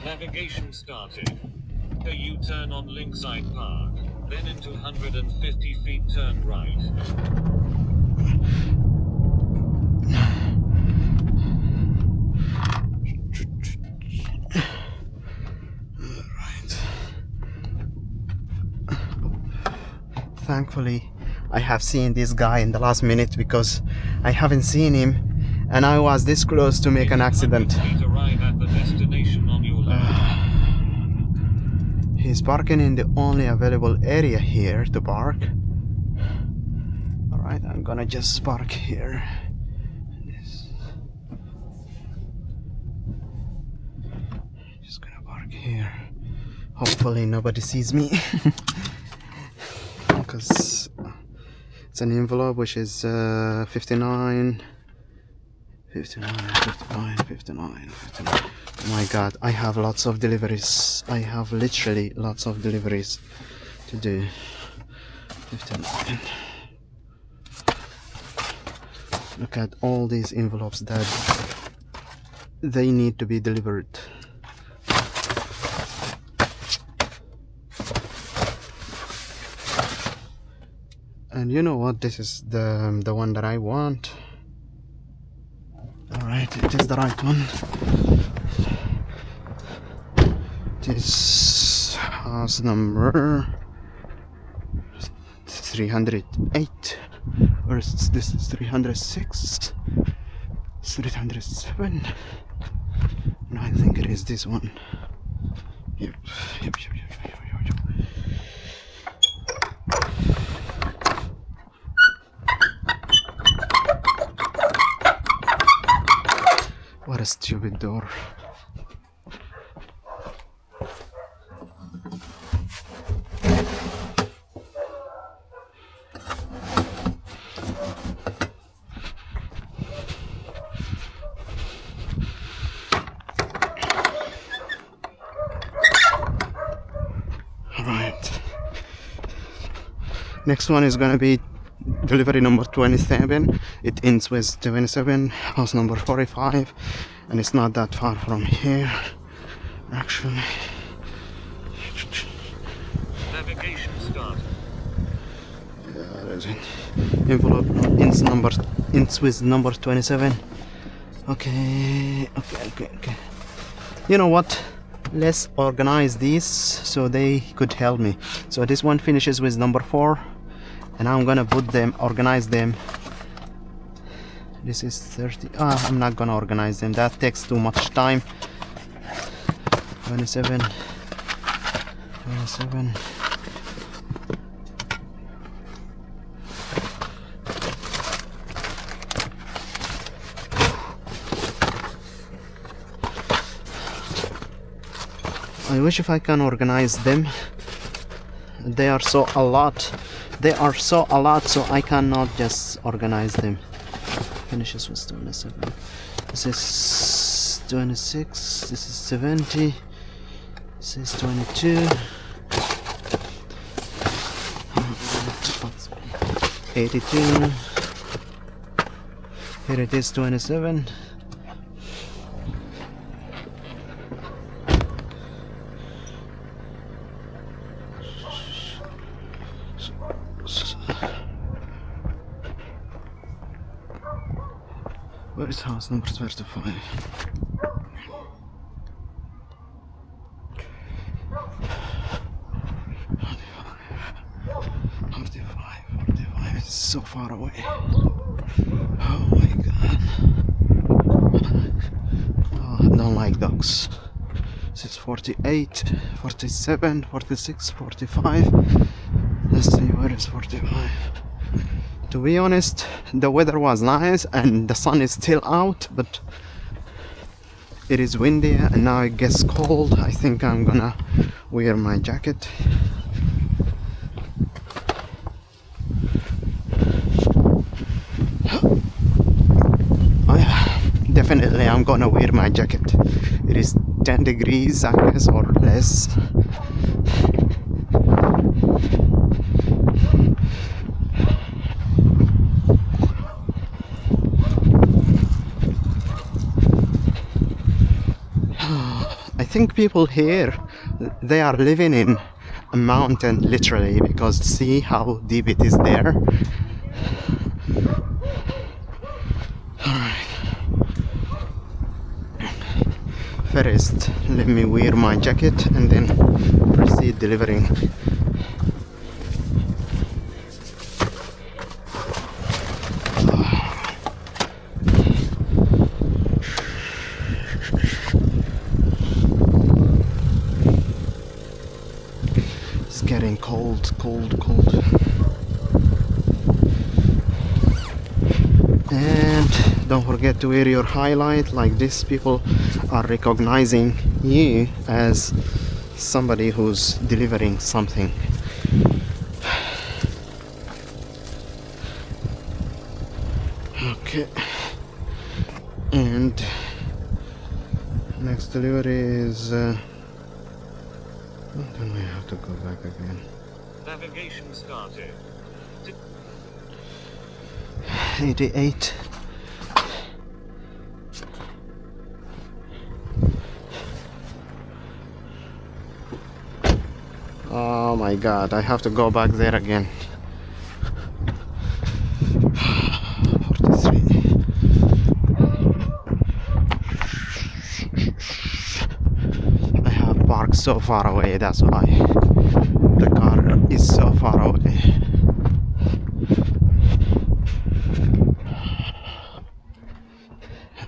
Navigation started. A U-turn on Linkside Park, then into 150 feet turn right. Thankfully, I have seen this guy in the last minute because I haven't seen him and I was this close to make an accident. Arrive at the destination on your left. He's parking in the only available area here to park. Alright, I'm gonna just park here. Just gonna park here. Hopefully nobody sees me. Because it's an envelope which is 59. Oh my god, I have lots of deliveries. I have literally lots of deliveries to do. 59. Look at all these envelopes that they need to be delivered. And you know what? This is the one that I want. Alright, it is the right one. It is house number 308. Or is this is 306? 307. No, I think it is this one. Yep. What a stupid door. Alright. Next one is gonna be delivery number 27. It ends with 27, house number 45, and it's not that far from here actually. Navigation started. Yeah, there's it. Envelope ends with number 27. Okay. You know what? Let's organize these so they could help me. So this one finishes with number 4. And I'm gonna organize them. This is 30. I'm not gonna organize them. That takes too much time. 27. I wish if I can organize them. They are so a lot, so I cannot just organize them. Finishes with 27. This is 26. This is 70. This is 22. 82. Here it is, 27. Where is house number 35? It's so far away. Oh my god. Oh, I don't like dogs. This is 48, 47, 46, 45. Let's see where is 45. To be honest, the weather was nice and the sun is still out, but it is windy and now it gets cold. I think I'm gonna wear my jacket. Definitely I'm gonna wear my jacket. It is 10 degrees, I guess, or less. I think people here, they are living in a mountain literally, because see how deep it is there. Alright. First, let me wear my jacket and then proceed delivering. It's getting cold. And don't forget to wear your highlight. Like this, people are recognizing you as somebody who's delivering something. Okay, and next delivery is then we have to go back again. Navigation started. 88. Oh my god, I have to go back there again. 43. I have parked so far away, that's why the car is so far away.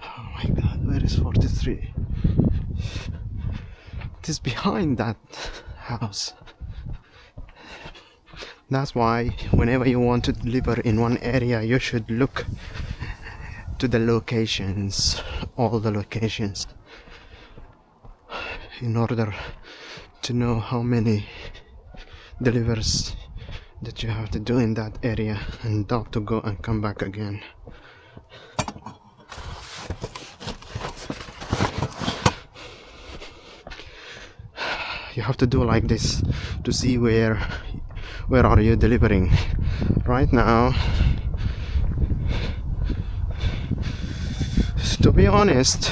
Oh my god, where is 43? It is behind that house. That's why whenever you want to deliver in one area, you should look to the locations, all the locations, in order to know how many deliveries that you have to do in that area and not to go and come back again. You have to do like this to see where are you delivering. Right now, to be honest,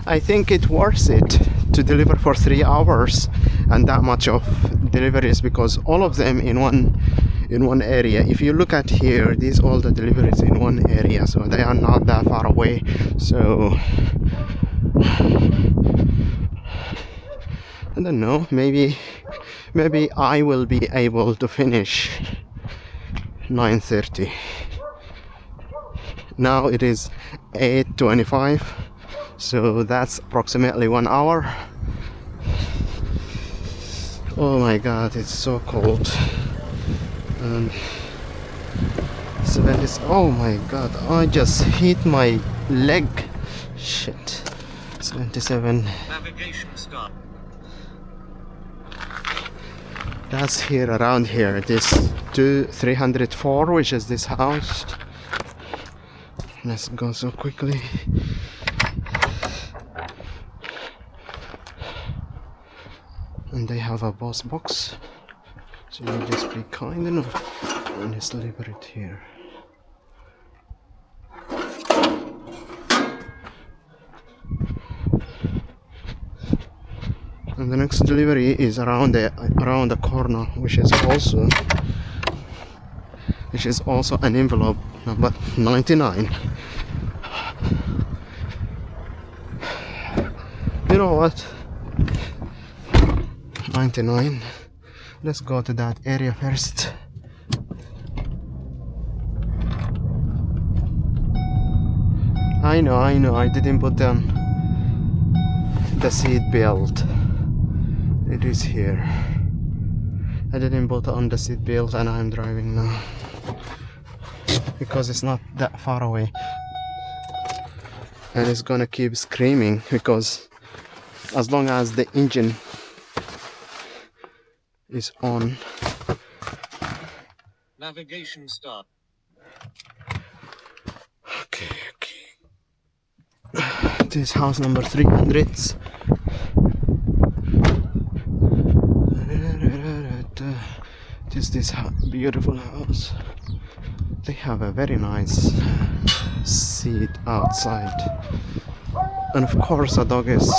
I think it worth it to deliver for 3 hours and that much of deliveries, because all of them in one area. If you look at here, these all the deliveries in one area, so they are not that far away. So I don't know, maybe I will be able to finish 9:30. Now it is 8:25, so that's approximately 1 hour. Oh my god, it's so cold. And 70, oh my god, I just hit my leg. Shit. 77. Navigation start. That's here, around here. This 304, which is this house. Let's go so quickly. And they have a boss box, so you just be kind enough and just deliver it here. And the next delivery is around the corner, which is also an envelope number 99. You know what? 99. Let's go to that area first. I know, I didn't put on the seat belt. It is here. I didn't put on the seat belt and I'm driving now. Because it's not that far away. And it's gonna keep screaming, because as long as the engine is on. Navigation start. Okay. This is house number 300. This beautiful house. They have a very nice seat outside, and of course a dog is